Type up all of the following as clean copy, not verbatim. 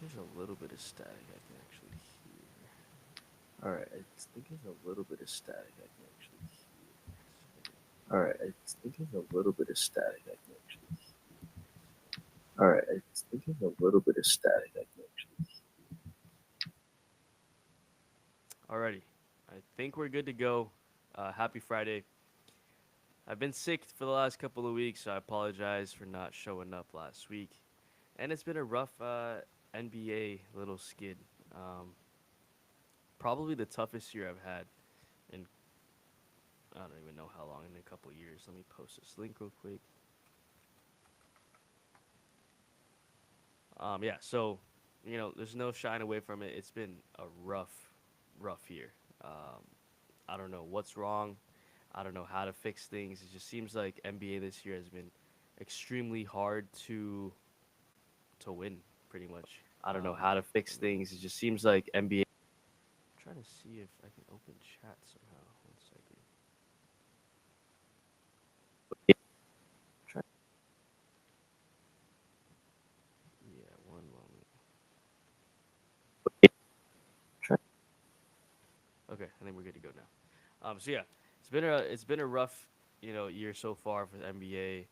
there's a little bit of static I can actually hear. All right, I think there's a little bit of static I can actually hear. All right, I think there's a little bit of static I can actually hear. All right, I think there's a little bit of static I can actually hear. Alrighty, I think we're good to go. Happy Friday. I've been sick for the last couple of weeks, so I apologize for not showing up last week. And it's been a rough NBA little skid. Um, Probably the toughest year I've had in I don't even know how long, in a couple of years. Let me post this link real quick. Yeah, so there's no shying away from it. It's been a rough year. Um, I don't know what's wrong. I don't know how to fix things. It just seems like NBA this year has been extremely hard to win, pretty much. I don't know how to fix things. It just seems like NBA. I'm trying to see if I can open chat somehow. One second. Try. Yeah, one moment. Try. Okay, I think we're good to go now. So yeah, it's been a rough year so far for the NBA.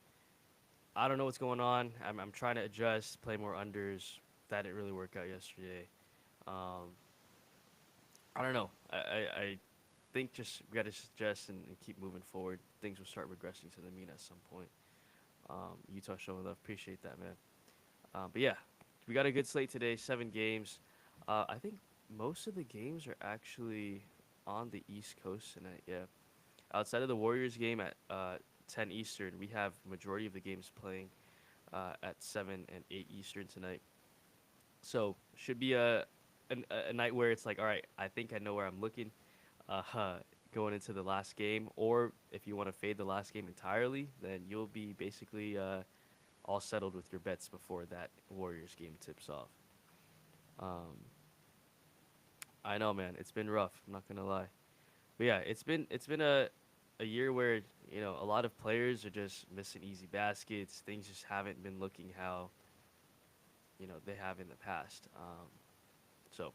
I don't know what's going on. I'm trying to adjust, play more unders. That didn't really work out yesterday. Um, I don't know. I think just we got to adjust and keep moving forward. Things will start regressing to the mean at some point. Utah showing love. Appreciate that, man. But yeah, we got a good slate today. 7 games. I think most of the games are actually on the East Coast tonight. Yeah, outside of the Warriors game at 10 Eastern, we have majority of the games playing at 7 and 8 Eastern tonight. So should be a night where it's like, all right, I think I know where I'm looking going into the last game. Or if you want to fade the last game entirely, then you'll be basically all settled with your bets before that Warriors game tips off. Um, I know, man, it's been rough. I'm not gonna lie, but yeah, it's been a year where a lot of players are just missing easy baskets. Things just haven't been looking how they have in the past. So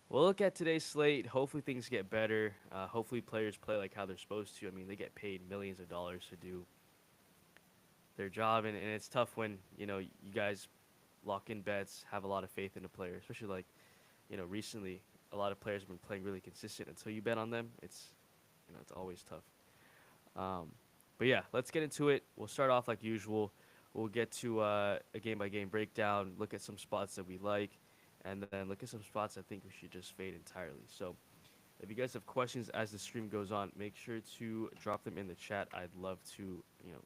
we'll look at today's slate. Hopefully things get better. Hopefully players play like how they're supposed to. I mean, they get paid millions of dollars to do their job, and it's tough when you guys lock in bets, have a lot of faith in a player, especially like recently a lot of players have been playing really consistent until you bet on them. It's always tough. Um, but yeah, let's get into it. We'll start off like usual. We'll get to a game by game breakdown, look at some spots that we like, and then look at some spots I think we should just fade entirely. So if you guys have questions as the stream goes on, make sure to drop them in the chat. I'd love to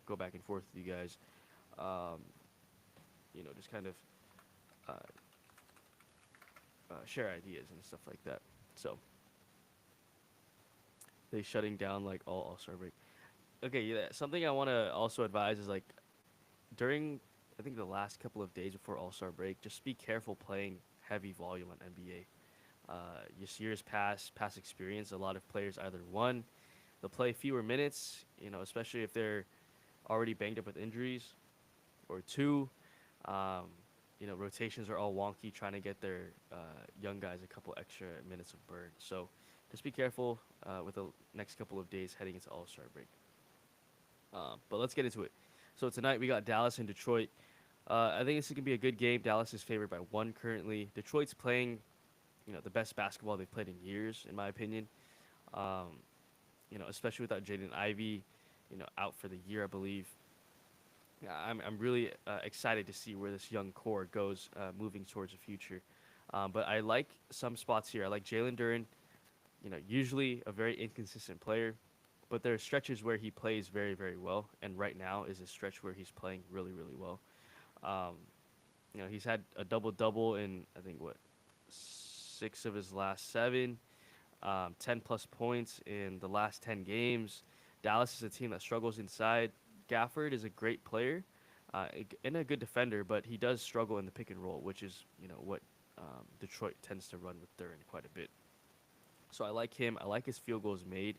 go back and forth with you guys. Um, just kind of uh, share ideas and stuff like that. So they shutting down like all Star break. Okay, yeah. Something I want to also advise is like during I think the last couple of days before All Star break, just be careful playing heavy volume on NBA. Just years past experience, a lot of players either one, they'll play fewer minutes, especially if they're already banged up with injuries, or two, um, rotations are all wonky, trying to get their young guys a couple extra minutes of burn. So just be careful with the next couple of days heading into All Star break. But let's get into it. So tonight we got Dallas and Detroit. I think this is gonna be a good game. Dallas is favored by 1 currently. Detroit's playing, the best basketball they've played in years, in my opinion. Um, especially without Jaden Ivey, out for the year, I believe. Yeah, I'm really excited to see where this young core goes moving towards the future. But I like some spots here. I like Jalen Duren. Usually a very inconsistent player, but there are stretches where he plays very, very well. And right now is a stretch where he's playing really, really well. Um, he's had a double double in I think what 6 of his last 7, 10 plus points in the last 10 games. Dallas is a team that struggles inside. Gafford is a great player and a good defender, but he does struggle in the pick and roll, which is what Detroit tends to run with Duren quite a bit. So I like him. I like his field goals made.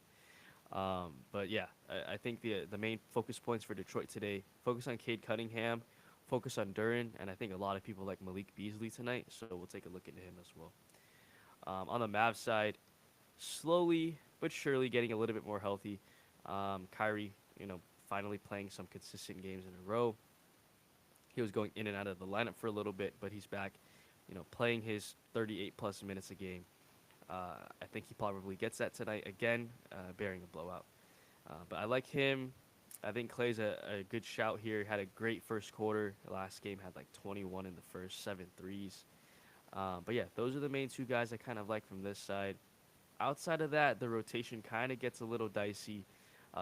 But yeah, I think the main focus points for Detroit today focus on Cade Cunningham focus on Duran, and I think a lot of people like Malik Beasley tonight, so we'll take a look into him as well. On the Mavs side, slowly but surely getting a little bit more healthy. Kyrie, finally playing some consistent games in a row. He was going in and out of the lineup for a little bit, but he's back, playing his 38 plus minutes a game. I think he probably gets that tonight again, bearing a blowout. But I like him. I think Clay's a good shout here. Had a great first quarter. Last game had like 21 in the first, 7 threes. But yeah, those are the main two guys I kind of like from this side. Outside of that, the rotation kind of gets a little dicey.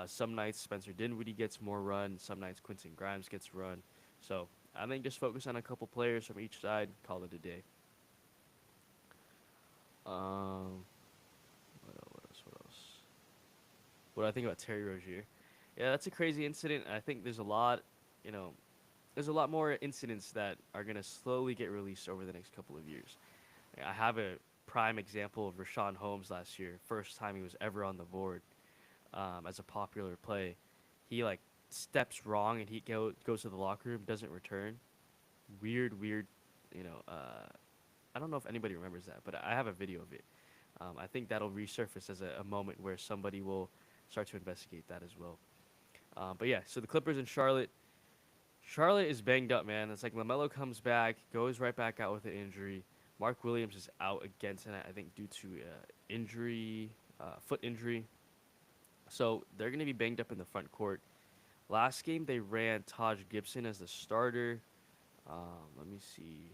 Some nights Spencer Dinwiddie gets more run. Some nights Quentin Grimes gets run. So I think just focus on a couple players from each side. Call it a day. What else? What else? What do I think about Terry Rozier? Yeah, that's a crazy incident. I think you know, there's a lot more incidents that are gonna slowly get released over the next couple of years. I have a prime example of Rashawn Holmes last year, first time he was ever on the board as a popular play. He like steps wrong and he goes to the locker room, doesn't return. Weird. You know, I don't know if anybody remembers that, but I have a video of it. I think that'll resurface as a moment where somebody will start to investigate that as well. But yeah, so the Clippers in Charlotte. Charlotte is banged up, man. It's like LaMelo comes back, goes right back out with an injury. Mark Williams is out again tonight, I think, due to injury, foot injury. So they're going to be banged up in the front court. Last game, they ran Taj Gibson as the starter. Let me see.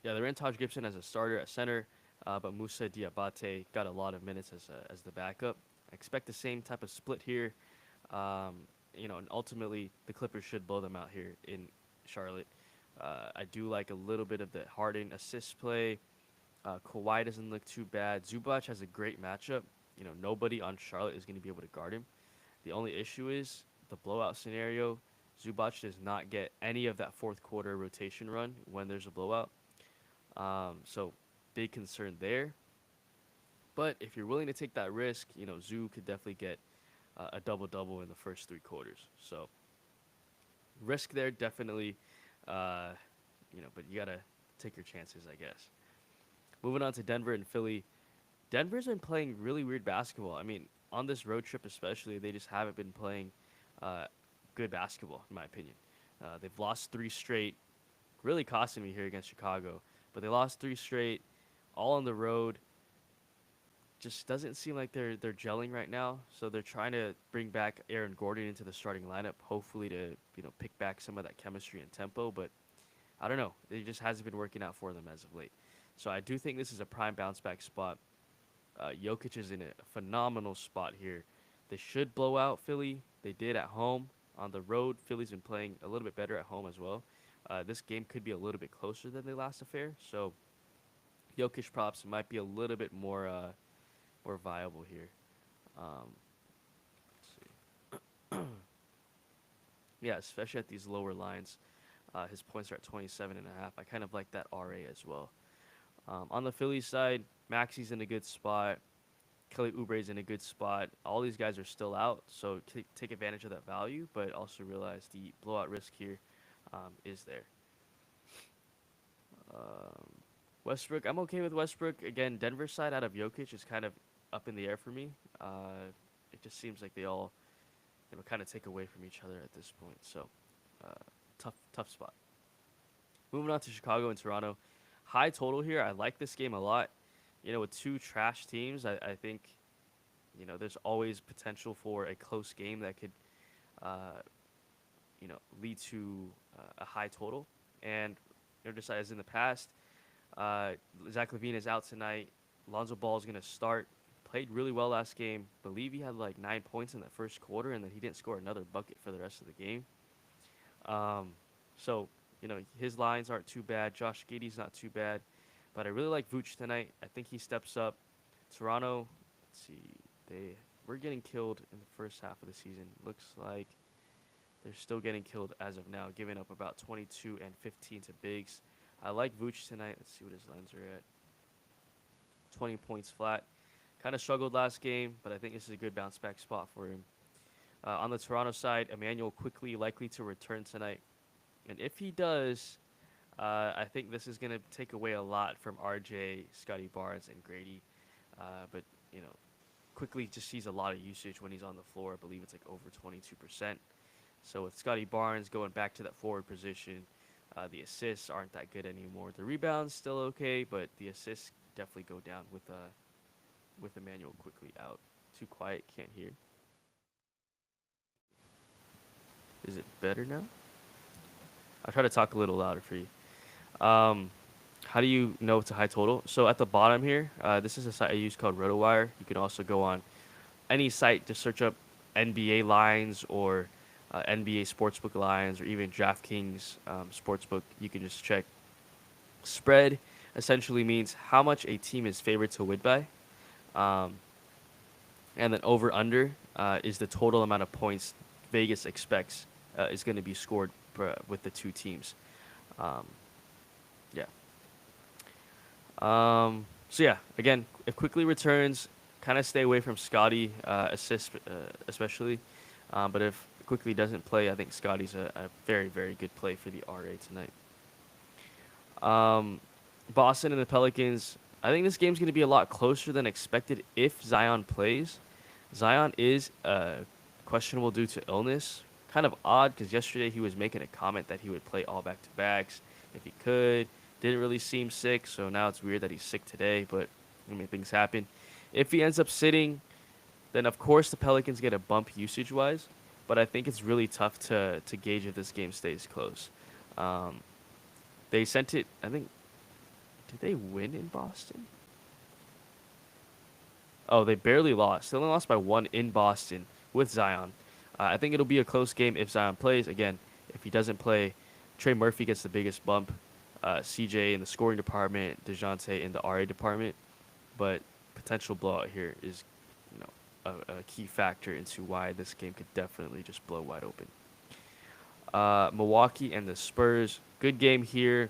Yeah, they ran Taj Gibson as a starter at center, but Musa Diabate got a lot of minutes as the backup. I expect the same type of split here. Um, and ultimately the Clippers should blow them out here in Charlotte. I do like a little bit of the Harden assist play. Kawhi doesn't look too bad. Zubac has a great matchup. Nobody on Charlotte is going to be able to guard him. The only issue is the blowout scenario. Zubac does not get any of that fourth quarter rotation run when there's a blowout. So big concern there. But if you're willing to take that risk, Zoo could definitely get a double-double in the first three quarters. So risk there, definitely. But you got to take your chances, I guess. Moving on to Denver and Philly. Denver's been playing really weird basketball. I mean, on this road trip especially, they just haven't been playing good basketball, in my opinion. They've lost 3 straight, really costing me here against Chicago. But they lost 3 straight, all on the road. Just doesn't seem like they're gelling right now. So they're trying to bring back Aaron Gordon into the starting lineup, hopefully to pick back some of that chemistry and tempo. But I don't know. It just hasn't been working out for them as of late. So I do think this is a prime bounce back spot. Jokic is in a phenomenal spot here. They should blow out Philly. They did at home. On the road, Philly's been playing a little bit better at home as well. This game could be a little bit closer than the last affair. So Jokic props might be a little bit more viable here. Let's see. Yeah, especially at these lower lines. His points are at 27.5. I kind of like that RA as well. On the Phillies side, Maxi's in a good spot. Kelly Oubre's in a good spot. All these guys are still out, so take advantage of that value, but also realize the blowout risk here is there. Westbrook, I'm okay with Westbrook. Again, Denver side out of Jokic is kind of up in the air for me. It just seems like they all kind of take away from each other at this point. So tough spot. Moving on to Chicago and Toronto. High total here. I like this game a lot. With 2 trash teams, I think, there's always potential for a close game that could, lead to a high total. And, just as in the past, Zach LaVine is out tonight. Lonzo Ball is going to start. Played really well last game. Believe he had like 9 points in that first quarter, and then he didn't score another bucket for the rest of the game. So, his lines aren't too bad. Josh Giddey's not too bad. But I really like Vooch tonight. I think he steps up. Toronto, let's see, they were getting killed in the first half of the season. Looks like they're still getting killed as of now, giving up about 22 and 15 to bigs. I like Vooch tonight. Let's see what his lines are at. 20 points flat. Kind of struggled last game, but I think this is a good bounce back spot for him. On the Toronto side, Emmanuel quickly likely to return tonight, and if he does, I think this is going to take away a lot from RJ, Scotty Barnes, and Grady. But you know, quickly just sees a lot of usage when he's on the floor. I believe it's like over 22%. So with Scotty Barnes going back to that forward position, the assists aren't that good anymore. The rebounds still okay, but the assists definitely go down with Emmanuel quickly out. Too quiet, can't hear. Is it better now? I'll try to talk a little louder for you. Um, how do you know it's a high total? So at the bottom here, this is a site I use called RotoWire. You can also go on any site to search up NBA lines or NBA sportsbook lines or even DraftKings sportsbook. You can just check spread. Essentially means how much a team is favored to win by, um, and then over under is the total amount of points Vegas expects is going to be scored with the two teams. Um, yeah. So yeah, again, if quickly returns, kind of stay away from Scotty assist, especially. But if quickly doesn't play, I think Scotty's a very very good play for the RA tonight. Um, Boston and the Pelicans. I think this game's going to be a lot closer than expected if Zion plays. Zion is questionable due to illness. Kind of odd because yesterday he was making a comment that he would play all back to backs if he could. Didn't really seem sick, so now it's weird that he's sick today, but I mean, things happen. If he ends up sitting, then of course the Pelicans get a bump usage wise, but I think it's really tough to gauge if this game stays close. Um, they sent it, I think, did they win in Boston? Oh, they barely lost. They only lost by one in Boston with Zion. I think it'll be a close game if Zion plays. Again, if he doesn't play, Trey Murphy gets the biggest bump. CJ in the scoring department, DeJounte in the RA department. But potential blowout here is, you know, a key factor into why this game could definitely just blow wide open. Milwaukee and the Spurs. Good game here.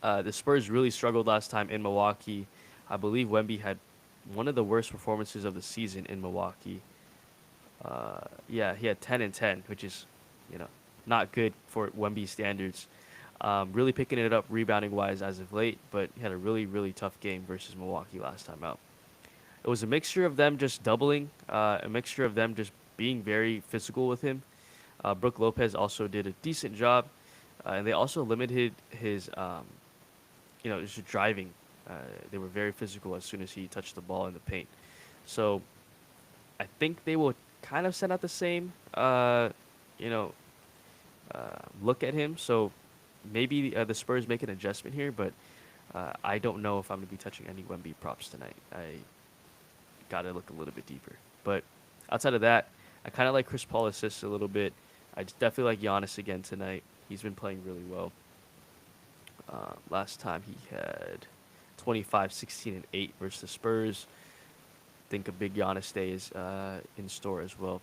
The Spurs really struggled last time in Milwaukee. I believe Wemby had one of the worst performances of the season in Milwaukee. Yeah, he had 10 and 10, which is, you know, not good for Wemby standards. Really picking it up rebounding wise as of late, but he had a really, really tough game versus Milwaukee last time out. It was a mixture of them just doubling, a mixture of them just being very physical with him. Brooke Lopez also did a decent job, and they also limited his, just driving. They were very physical as soon as he touched the ball in the paint. So I think they will kind of send out the same, you know, look at him. So maybe the Spurs make an adjustment here, but I don't know if I'm going to be touching any Wemby props tonight. I got to look a little bit deeper. But outside of that, I kind of like Chris Paul assists a little bit. I just definitely like Giannis again tonight. He's been playing really well. Last time he had 25, 16, and 8 versus the Spurs. I think a big Giannis day is in store as well.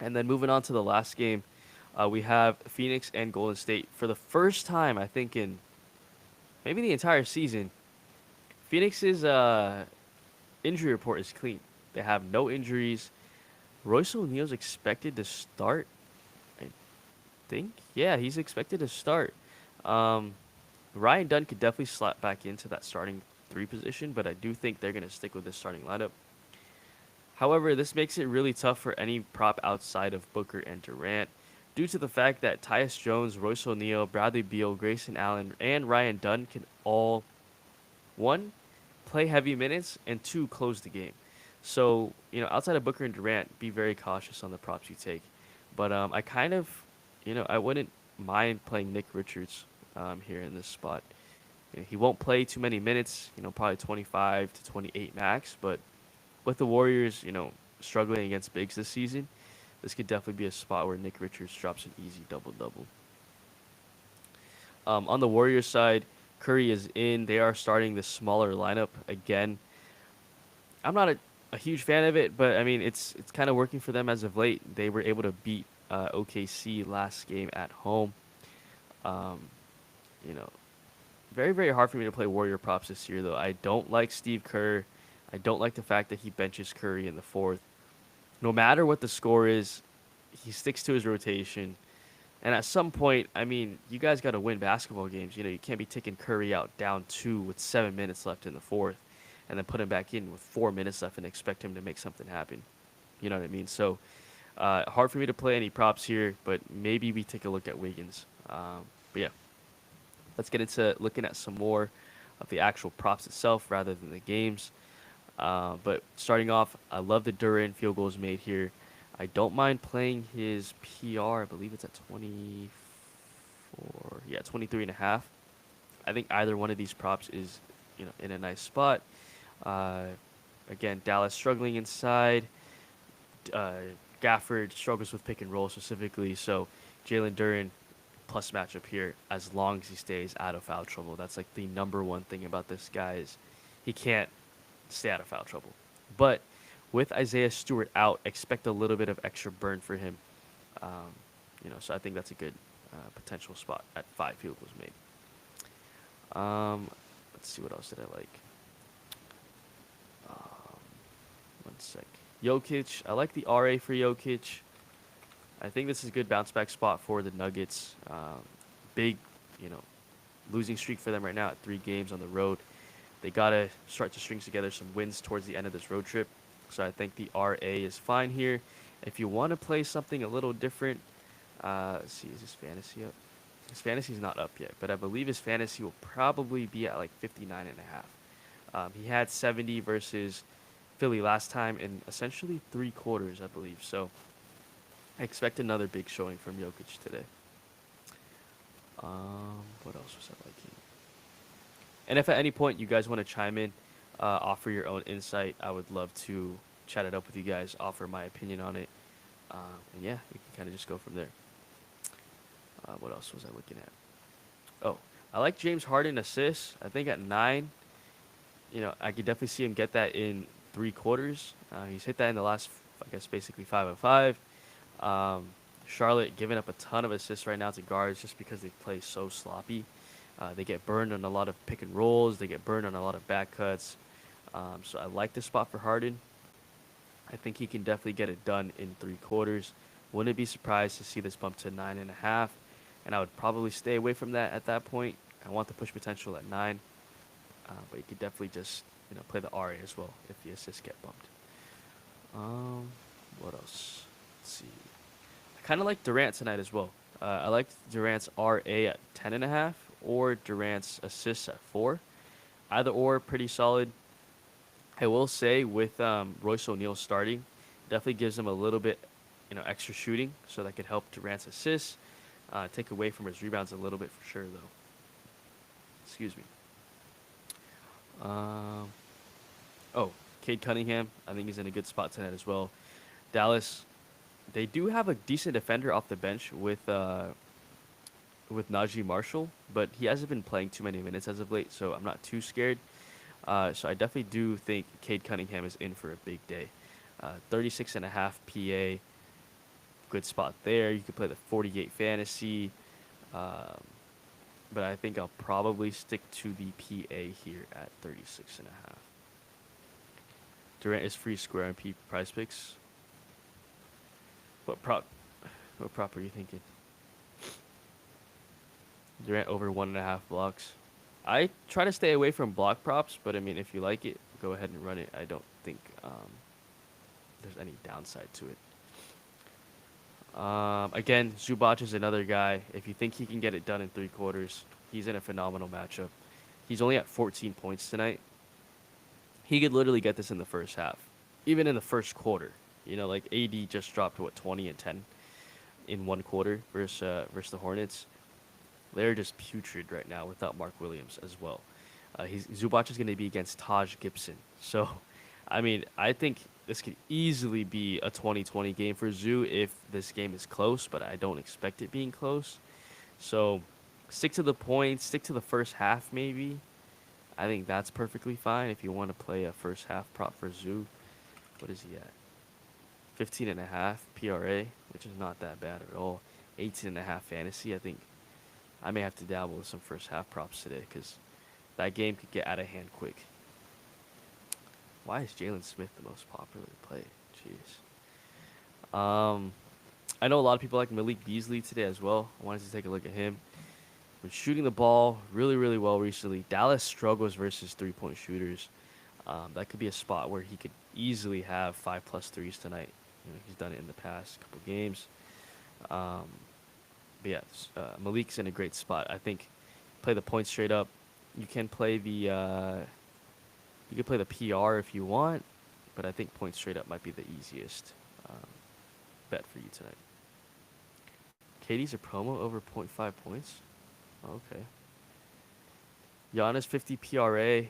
And then moving on to the last game, we have Phoenix and Golden State. For the first time, I think, in maybe the entire season, Phoenix's injury report is clean. They have no injuries. Royce O'Neal's expected to start, I think. Yeah, he's expected to start. Ryan Dunn could definitely slot back into that starting 3 position, but I do think they're going to stick with this starting lineup. However, this makes it really tough for any prop outside of Booker and Durant due to the fact that Tyus Jones, Royce O'Neal, Bradley Beal, Grayson Allen, and Ryan Dunn can all, 1, play heavy minutes, and 2, close the game. So, outside of Booker and Durant, be very cautious on the props you take. But I kind of, I wouldn't mind playing Nick Richards here in this spot. He won't play too many minutes, probably 25 to 28 max. But with the Warriors, struggling against bigs this season, this could definitely be a spot where Nick Richards drops an easy double-double. On the Warriors side, Curry is in. They are starting the smaller lineup again. I'm not a huge fan of it, but I mean it's kind of working for them as of late. They were able to beat OKC last game at home. Very, very hard for me to play Warrior props this year, though. I don't like Steve Kerr. I don't like the fact that he benches Curry in the 4th. No matter what the score is, he sticks to his rotation. And at some point, I mean, you guys got to win basketball games. You know, you can't be taking Curry out down 2 with 7 minutes left in the fourth, and then put him back in with 4 minutes left and expect him to make something happen. You know what I mean? So hard for me to play any props here, but maybe we take a look at Wiggins. But yeah, let's get into looking at some more of the actual props itself rather than the games. But starting off, I love the Duran field goals made here. I don't mind playing his PR. I believe it's at 24. Yeah, 23 and a half. I think either one of these props is, in a nice spot. Uh, Again, Dallas struggling inside. Uh, Gafford struggles with pick and roll specifically. So Jalen Duran plus matchup here as long as he stays out of foul trouble. That's like the number one thing about this guy is he can't stay out of foul trouble. But with Isaiah Stewart out, expect a little bit of extra burn for him. So I think that's a good potential spot at 5 field goals made. Let's see, what else did I like? One sec. Jokic. I like the RA for Jokic. I think this is a good bounce back spot for the Nuggets. Big, losing streak for them right now at 3 games on the road. They got to start to string together some wins towards the end of this road trip. So I think the RA is fine here. If you want to play something a little different, let's see, is his fantasy up? His fantasy's not up yet, but I believe his fantasy will probably be at like 59 and a half. He had 70 versus Philly last time in essentially 3 quarters, I believe. So I expect another big showing from Jokic today. What else was I liking? And if at any point you guys want to chime in, offer your own insight, I would love to chat it up with you guys, offer my opinion on it. And yeah, we can kind of just go from there. What else was I looking at? Oh, I like James Harden assists. I think at 9, I could definitely see him get that in 3 quarters. He's hit that in the last, I guess, basically 5 of 5. Charlotte giving up a ton of assists right now to guards just because they play so sloppy. They get burned on a lot of pick and rolls. They get burned on a lot of back cuts. So I like this spot for Harden. I think he can definitely get it done in 3 quarters. Wouldn't be surprised to see this bump to 9.5. And I would probably stay away from that at that point. I want the push potential at 9. But you could definitely just play the RA as well if the assists get bumped. What else? Let's see. I kind of like Durant tonight as well. I like Durant's RA at 10.5 or Durant's assists at 4. Either or, pretty solid. I will say with Royce O'Neal starting, definitely gives him a little bit, extra shooting, so that could help Durant's assists. Take away from his rebounds a little bit for sure, though. Excuse me. Cade Cunningham, I think he's in a good spot tonight as well. Dallas, they do have a decent defender off the bench with Najee Marshall, but he hasn't been playing too many minutes as of late, so I'm not too scared. So I definitely do think Cade Cunningham is in for a big day. 36.5 PA, good spot there. You could play the 48 fantasy, but I think I'll probably stick to the PA here at 36.5. Durant is free square on Prize Picks. What prop are you thinking? Durant over 1.5 blocks. I try to stay away from block props, but I mean, if you like it, go ahead and run it. I don't think there's any downside to it. Again, Zubac is another guy. If you think he can get it done in 3 quarters, he's in a phenomenal matchup. He's only at 14 points tonight. He could literally get this in the first half, even in the first quarter. Like AD just dropped 20 and 10 in 1 quarter versus the Hornets. They're just putrid right now without Mark Williams as well. Zubac is going to be against Taj Gibson. So, I mean, I think this could easily be a 20-20 game for Zoo if this game is close, but I don't expect it being close. So, stick to the points, stick to the first half maybe. I think that's perfectly fine if you want to play a first half prop for Zoo. What is he at? 15.5 PRA, which is not that bad at all. 18.5 fantasy. I think I may have to dabble with some first half props today because that game could get out of hand quick. Why is Jalen Smith the most popular play? Jeez. Um, I know a lot of people like Malik Beasley today as well. I wanted to take a look at him. Been shooting the ball really, really well recently. Dallas struggles versus three-point shooters. That could be a spot where he could easily have 5+ threes tonight. He's done it in the past couple games. Um, but yeah, Malik's in a great spot. I think play the point straight up. You can play the you can play the PR if you want, but I think point straight up might be the easiest bet for you tonight. Katie's a promo over point 0.5 points. Okay. Giannis 50 PRA.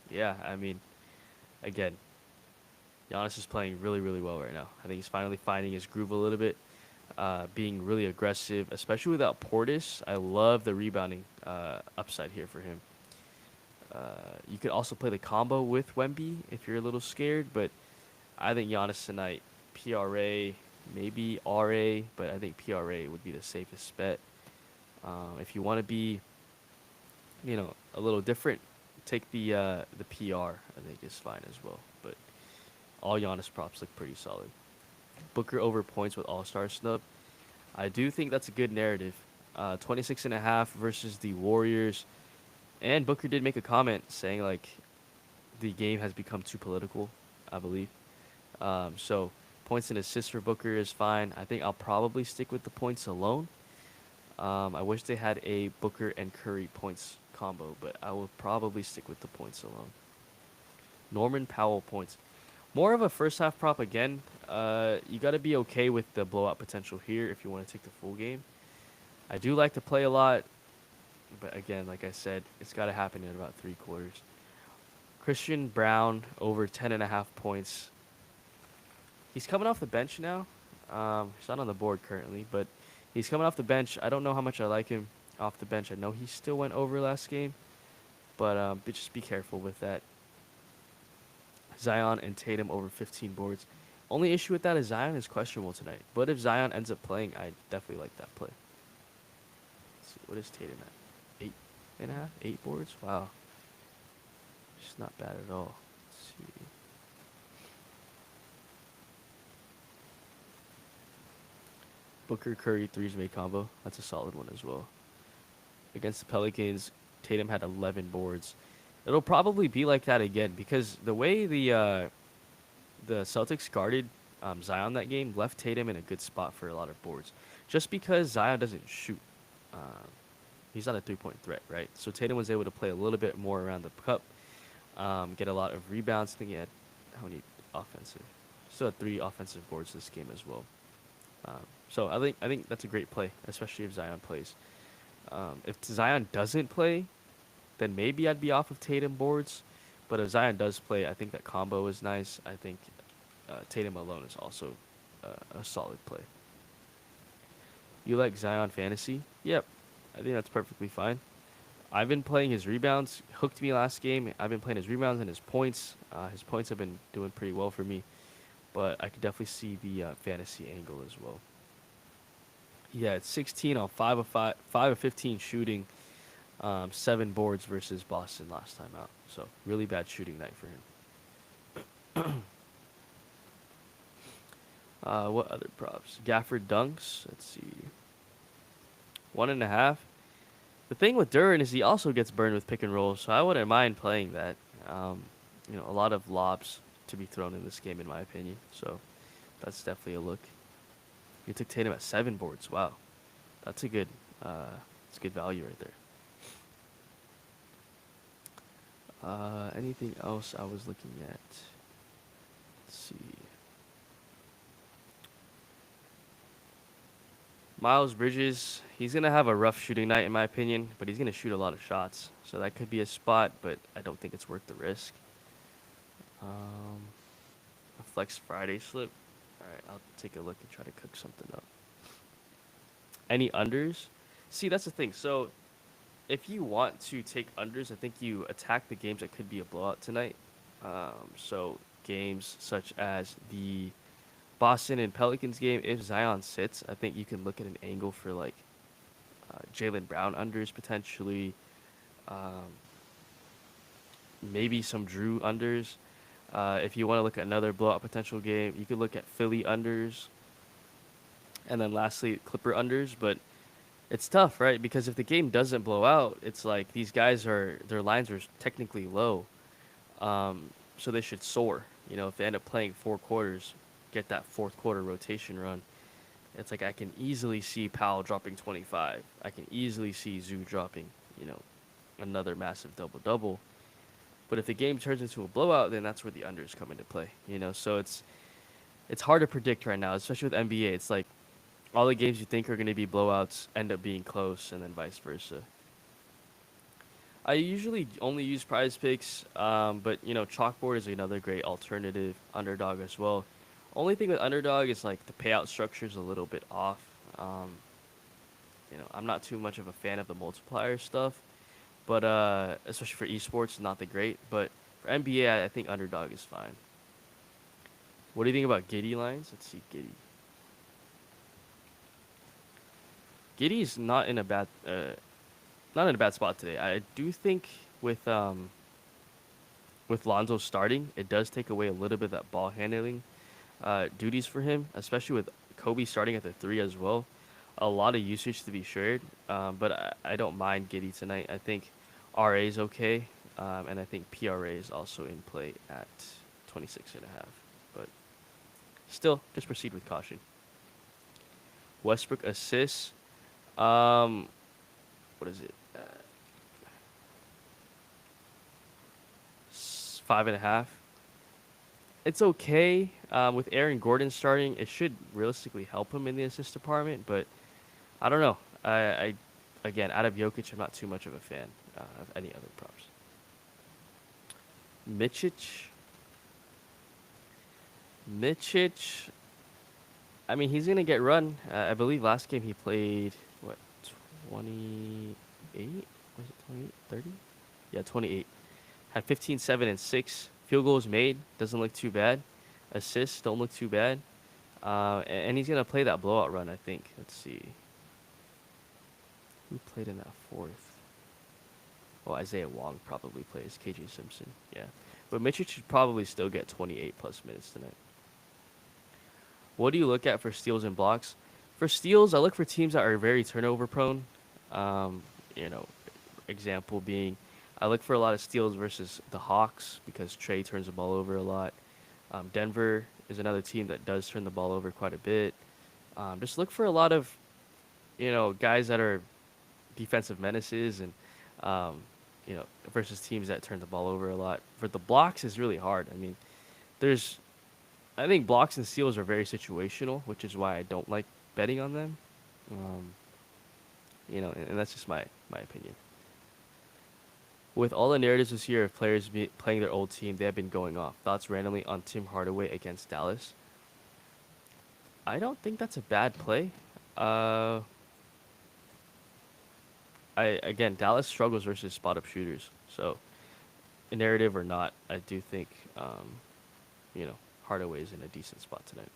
Yeah, I mean, again, Giannis is playing really, really well right now. I think he's finally finding his groove a little bit, being really aggressive, especially without Portis. I love the rebounding upside here for him. You could also play the combo with Wemby if you're a little scared, but I think Giannis tonight, PRA, maybe RA, but I think PRA would be the safest bet. If you want to be, a little different, take the PR. I think is fine as well. But all Giannis props look pretty solid. Booker over points with All-Star snub. I do think that's a good narrative. 26.5 versus the Warriors. And Booker did make a comment saying, like, the game has become too political, I believe. So points and assists for Booker is fine. I think I'll probably stick with the points alone. I wish they had a Booker and Curry points combo, but I will probably stick with the points alone. Norman Powell points. More of a first half prop again. You got to be okay with the blowout potential here if you want to take the full game. I do like to play a lot, but again, like I said, it's got to happen in about 3/4. Christian Brown over 10.5 points. He's coming off the bench now. He's not on the board currently, but he's coming off the bench. I don't know how much I like him off the bench. I know he still went over last game, but just be careful with that. Zion and Tatum over 15 boards. Only issue with that is Zion is questionable tonight. But if Zion ends up playing, I definitely like that play. Let's see, what is Tatum at? 8.5? 8 boards? Wow. Just not bad at all. Let's see. Booker Curry threes made combo. That's a solid one as well. Against the Pelicans, Tatum had 11 boards. It'll probably be like that again because the way the Celtics guarded Zion that game left Tatum in a good spot for a lot of boards. Just because Zion doesn't shoot, he's not a three-point threat, right? So Tatum was able to play a little bit more around the cup, get a lot of rebounds. I think he had how many offensive? Still had 3 offensive boards this game as well. So I think that's a great play, especially if Zion plays. If Zion doesn't play, then maybe I'd be off of Tatum boards. But if Zion does play, I think that combo is nice. I think Tatum alone is also a solid play. You like Zion fantasy? Yep. I think that's perfectly fine. I've been playing his rebounds. Hooked me last game. I've been playing his rebounds and his points. His points have been doing pretty well for me. But I could definitely see the fantasy angle as well. Yeah, it's 16 on 5 of 15 shooting. 7 boards versus Boston last time out. So really bad shooting night for him. What other props? Gafford dunks. Let's see. 1.5. The thing with Duran is he also gets burned with pick and roll, so I wouldn't mind playing that. A lot of lobs to be thrown in this game, in my opinion. So that's definitely a look. You took Tatum at 7 boards. Wow, that's a good value right there. Anything else I was looking at? Let's see. Miles Bridges, he's going to have a rough shooting night in my opinion, but he's going to shoot a lot of shots. So that could be a spot, but I don't think it's worth the risk. A Flex Friday slip. All right, I'll take a look and try to cook something up. Any unders? See, that's the thing. So if you want to take unders, I think you attack the games that could be a blowout tonight. So games such as the Boston and Pelicans game, if Zion sits, I think you can look at an angle for like Jaylen Brown unders potentially, maybe some Drew unders. If you want to look at another blowout potential game, you could look at Philly unders, and then lastly Clipper unders. But it's tough, right? Because if the game doesn't blow out, it's like these guys are their lines are technically low, so they should soar. You know, if they end up playing 4 quarters, get that fourth quarter rotation run. It's like I can easily see Powell dropping 25. I can easily see Zoo dropping, you know, another massive double double. But if the game turns into a blowout, then that's where the unders come into play. You know, so it's hard to predict right now, especially with NBA. It's like all the games you think are going to be blowouts end up being close, and then vice versa. I usually only use Prize Picks, but you know, Chalkboard is another great alternative. Underdog as well. Only thing with Underdog is like the payout structure is a little bit off. Um, you know, I'm not too much of a fan of the multiplier stuff, but especially for esports, not the great. But for NBA, I think Underdog is fine. What do you think about Giddy lines? Let's see, Giddy. Giddy's not in a bad spot today. I do think with with Lonzo starting, it does take away a little bit of that ball handling duties for him, especially with Kobe starting at the three as well. A lot of usage to be shared, but I don't mind Giddy tonight. I think RA is okay, and I think PRA is also in play at 26.5. But still, just proceed with caution. Westbrook assists. What is it? 5.5. It's okay. With Aaron Gordon starting, it should realistically help him in the assist department, but I don't know. I again, out of Jokic, I'm not too much of a fan of any other props. Micic. Micic. I mean, he's gonna get run. I believe last game he played what 28? Was it 28? 30? Yeah, 28. Had 15, 7, and 6. Field goals made. Doesn't look too bad. Assists don't look too bad. And he's going to play that blowout run, I think. Let's see. Who played in that fourth? Oh, Isaiah Wong probably plays. KJ Simpson. Yeah. But Mitchell should probably still get 28 plus minutes tonight. What do you look at for steals and blocks? For steals, I look for teams that are very turnover prone. You know, example being, I look for a lot of steals versus the Hawks because Trey turns the ball over a lot. Denver is another team that does turn the ball over quite a bit. Just look for a lot of, you know, guys that are defensive menaces and, you know, versus teams that turn the ball over a lot. For the blocks is really hard. I mean, I think blocks and steals are very situational, which is why I don't like betting on them. You know, and that's just my opinion. With all the narratives this year of players playing their old team, they have been going off. Thoughts randomly on Tim Hardaway against Dallas? I don't think that's a bad play. Again, Dallas struggles versus spot up shooters. So, a narrative or not, I do think, you know, Hardaway is in a decent spot tonight.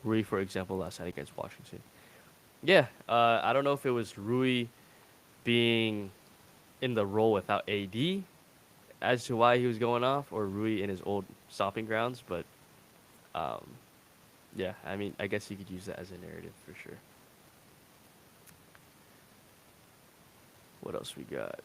Rui, for example, last night against Washington. Yeah, I don't know if it was Rui being in the role without AD as to why he was going off, or Rui in his old stomping grounds, but yeah, I mean, I guess you could use that as a narrative for sure. What else we got?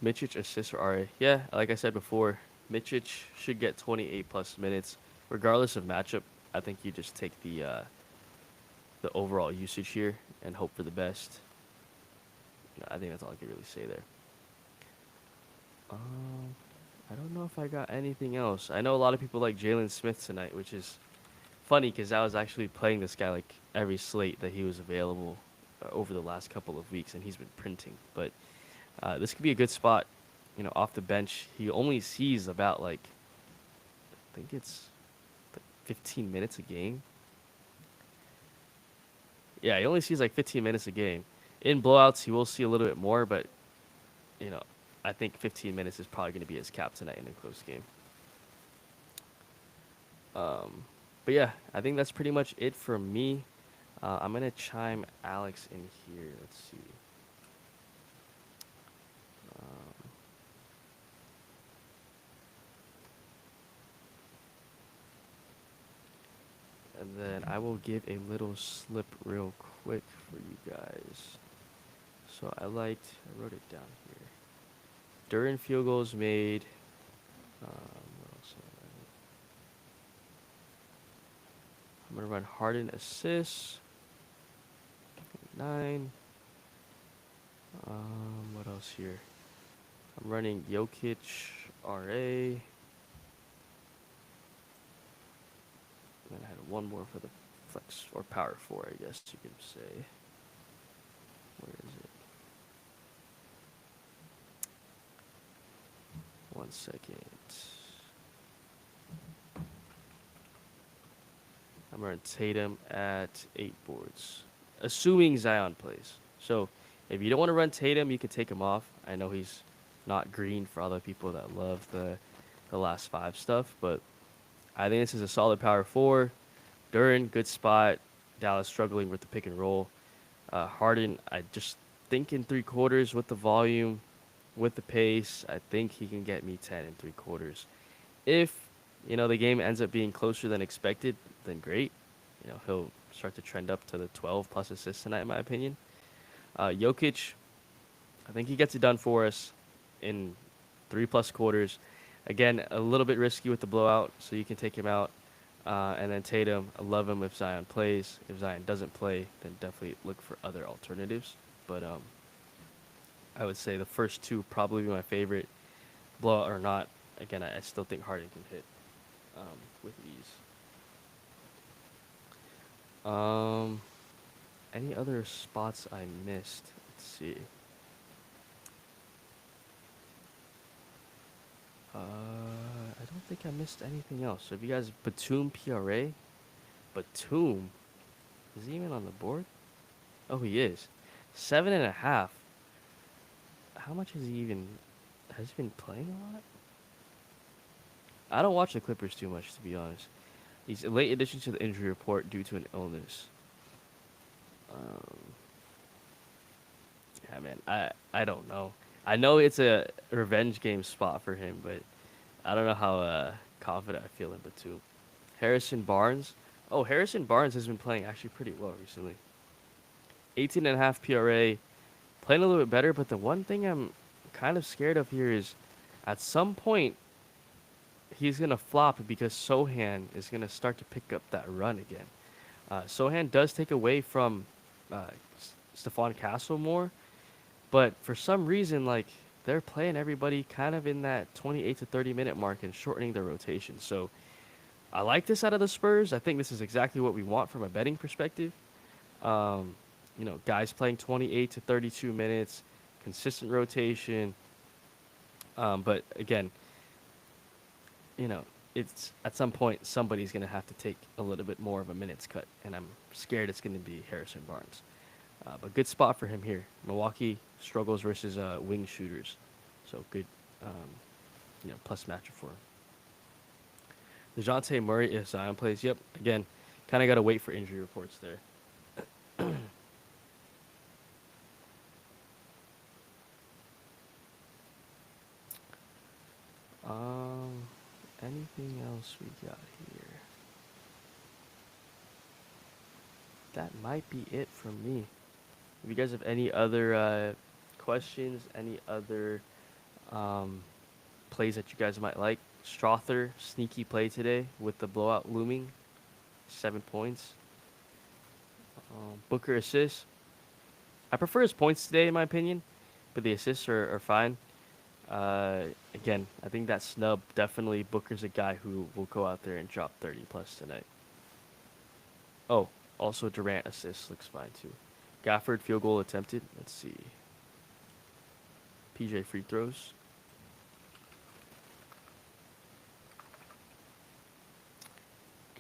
Micic assists for RA. Yeah, like I said before, Micic should get 28 plus minutes, regardless of matchup. I think you just take the overall usage here and hope for the best. You know, I think that's all I can really say there. I don't know if I got anything else. I know a lot of people like Jalen Smith tonight, which is funny because I was actually playing this guy like every slate that he was available over the last couple of weeks, and he's been printing. But this could be a good spot, you know, off the bench. He only sees about like, I think it's 15 minutes a game. Yeah, he only sees like 15 minutes a game. In blowouts, he will see a little bit more, but, you know, I think 15 minutes is probably going to be his cap tonight in a close game. But yeah, I think that's pretty much it for me. I'm going to chime Alex in here. Let's see. then I will give a little slip real quick for you guys. So I wrote it down here. During field goals made. What else am I running? I'm gonna run Harden assists. 9. What else here? I'm running Jokic RA. And then I had one more for the flex or power 4, I guess you could say. Where is it? 1 second. I'm running Tatum at 8 boards, assuming Zion plays. So if you don't want to run Tatum, you can take him off. I know he's not green for other people that love the last 5 stuff, but I think this is a solid power 4. Duran, good spot. Dallas struggling with the pick and roll. Harden, I just think in 3/4 with the volume, with the pace, I think he can get me 10 in 3/4. If, the game ends up being closer than expected, then great. He'll start to trend up to the 12 plus assists tonight, in my opinion. Jokic, I think he gets it done for us in 3+ quarters. Again, a little bit risky with the blowout, so you can take him out. And then Tatum, I love him if Zion plays. If Zion doesn't play, then definitely look for other alternatives. But I would say the first 2 probably be my favorite. Blowout or not, again, I still think Harden can hit with ease. Any other spots I missed? Let's see. I don't think I missed anything else. So if you guys, Batum PRA, Batum, is he even on the board? Oh, he is. 7.5. How much has he been playing a lot? I don't watch the Clippers too much, to be honest. He's a late addition to the injury report due to an illness. Yeah, man, I don't know. I know it's a revenge game spot for him, but I don't know how confident I feel in Batum. Harrison Barnes. Oh, Harrison Barnes has been playing actually pretty well recently. 18.5 PRA. Playing a little bit better, but the one thing I'm kind of scared of here is at some point he's going to flop because Sohan is going to start to pick up that run again. Sohan does take away from Stephon Castle more, but for some reason, they're playing everybody kind of in that 28 to 30 minute mark and shortening their rotation. So I like this out of the Spurs. I think this is exactly what we want from a betting perspective. Guys playing 28 to 32 minutes, consistent rotation. But again, it's at some point somebody's going to have to take a little bit more of a minutes cut, and I'm scared it's going to be Harrison Barnes. But good spot for him here. Milwaukee struggles versus wing shooters, so good, plus matchup for him. DeJounte Murray, if Zion plays, yep. Again, kind of got to wait for injury reports there. Anything else we got here? That might be it from me. If you guys have any other questions, any other plays that you guys might like, Strother, sneaky play today with the blowout looming, 7 points. Booker assists. I prefer his points today, in my opinion, but the assists are fine. Again, I think that snub, definitely Booker's a guy who will go out there and drop 30 plus tonight. Oh, also Durant assists looks fine too. Gafford field goal attempted. Let's see. PJ free throws.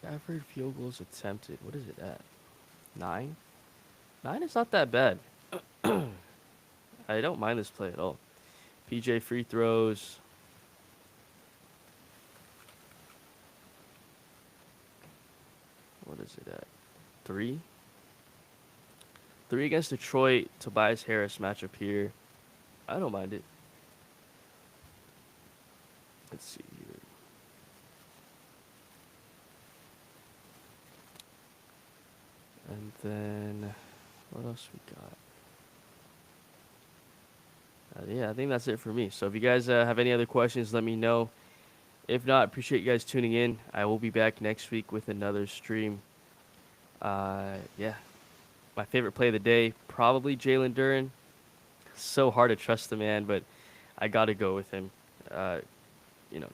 Gafford field goals attempted. What is it at? 9? 9 is not that bad. I don't mind this play at all. PJ free throws. What is it at? 3? 3 against Detroit. Tobias Harris matchup here. I don't mind it. Let's see here. then what else we got? Yeah, I think that's it for me. So if you guys have any other questions, let me know. If not, appreciate you guys tuning in. I will be back next week with another stream. Yeah, my favorite play of the day, probably Jalen Duren. So hard to trust the man, but I got to go with him. Uh,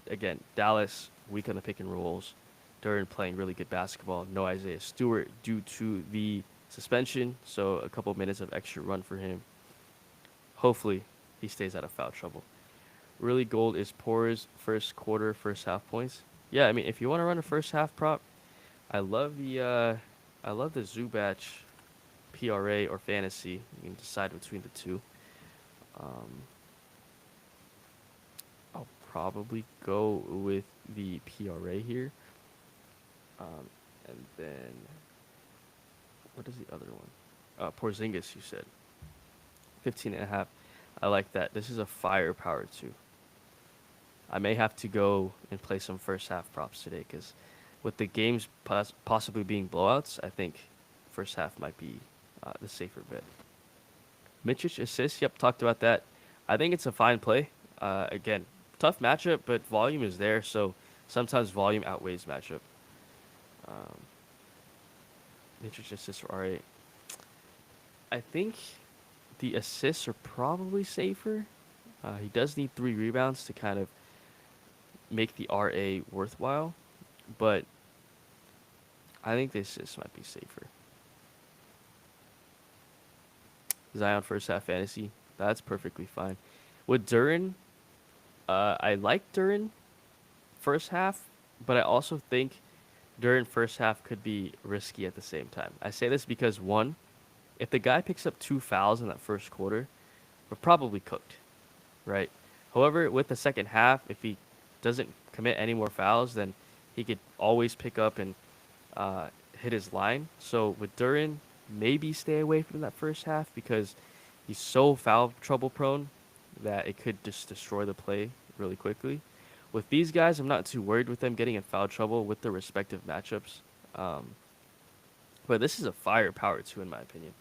again, Dallas, weak on the pick and rolls. Duren playing really good basketball. No Isaiah Stewart due to the suspension, so a couple minutes of extra run for him. Hopefully, he stays out of foul trouble. Really gold is Poor's first quarter, first half points. Yeah, I mean, if you want to run a first half prop, I love the Zubac PRA or fantasy. You can decide between the two. I'll probably go with the PRA here. And then, what is the other one? Porzingis, you said. 15.5. I like that. This is a firepower too. I may have to go and play some first half props today because with the games possibly being blowouts, I think first half might be the safer bet. Mičić assist, yep, talked about that. I think it's a fine play. Again, tough matchup, but volume is there, so sometimes volume outweighs matchup. Mičić assists for R8. I think the assists are probably safer. He does need 3 rebounds to kind of make the RA worthwhile, but I think the assists might be safer. Zion first half fantasy, that's perfectly fine. With Duren, I like Duren first half, but I also think Duren first half could be risky at the same time. I say this because, one, if the guy picks up 2 fouls in that first quarter, we're probably cooked, right? However, with the second half, if he doesn't commit any more fouls, then he could always pick up and hit his line. So with Duren, maybe stay away from that first half because he's so foul trouble prone that it could just destroy the play really quickly. With these guys, I'm not too worried with them getting in foul trouble with their respective matchups. But this is a firepower too, in my opinion.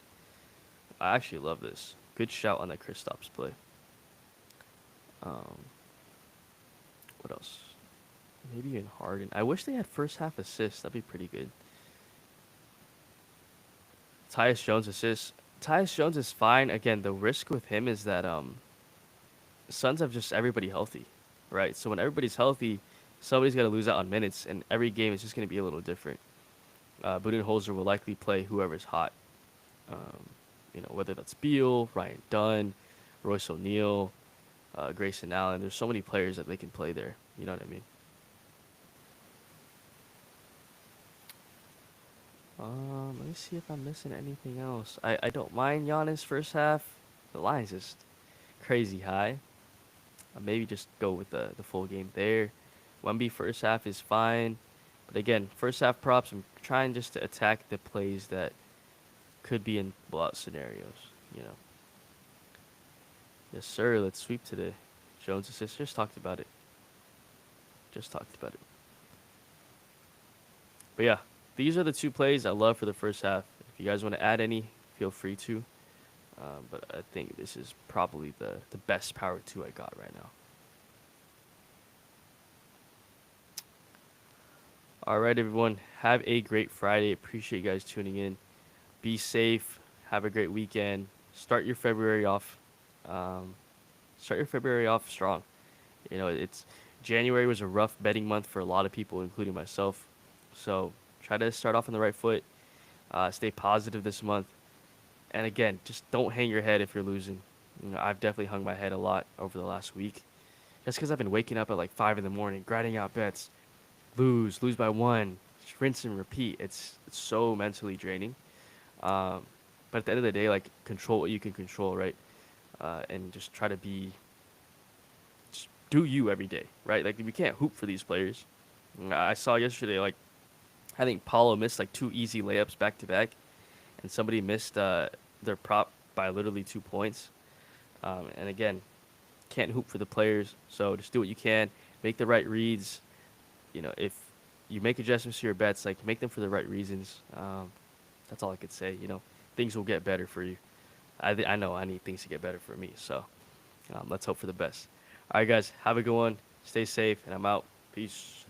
I actually love this. Good shout on that Kristaps play. What else? Maybe even Harden. I wish they had first half assists. That'd be pretty good. Tyus Jones assists. Tyus Jones is fine. Again, the risk with him is that Suns have just everybody healthy, right? So when everybody's healthy, somebody's got to lose out on minutes, and every game is just going to be a little different. Budenholzer will likely play whoever's hot. Whether that's Beal, Ryan Dunn, Royce O'Neal, Grayson Allen. There's so many players that they can play there. You know what I mean? Let me see if I'm missing anything else. I don't mind Giannis first half. The line's just crazy high. Maybe just go with the full game there. Wemby first half is fine. But again, first half props, I'm trying just to attack the plays that could be in blowout scenarios, Yes, sir. Let's sweep today. Jones assist. Just talked about it. But yeah, these are the 2 plays I love for the first half. If you guys want to add any, feel free to. But I think this is probably the best power 2 I got right now. All right, everyone. Have a great Friday. Appreciate you guys tuning in. Be safe. Have a great weekend. Start your February off. Strong. It's January was a rough betting month for a lot of people, including myself. So try to start off on the right foot. Stay positive this month. And again, just don't hang your head if you're losing. I've definitely hung my head a lot over the last week. Just because I've been waking up at like 5 in the morning, grinding out bets. Lose by 1. Rinse and repeat. It's so mentally draining. But at the end of the day, like, control what you can control, right? And just try to just do you every day, right? Like, we can't hoop for these players. I saw yesterday, like, I think Paulo missed like 2 easy layups back to back, and somebody missed their prop by literally 2 points. And again, can't hoop for the players, so just do what you can, make the right reads. If you make adjustments to your bets, like, make them for the right reasons. That's all I could say. You know, things will get better for you. I know I need things to get better for me. So let's hope for the best. All right, guys, have a good one. Stay safe, and I'm out. Peace.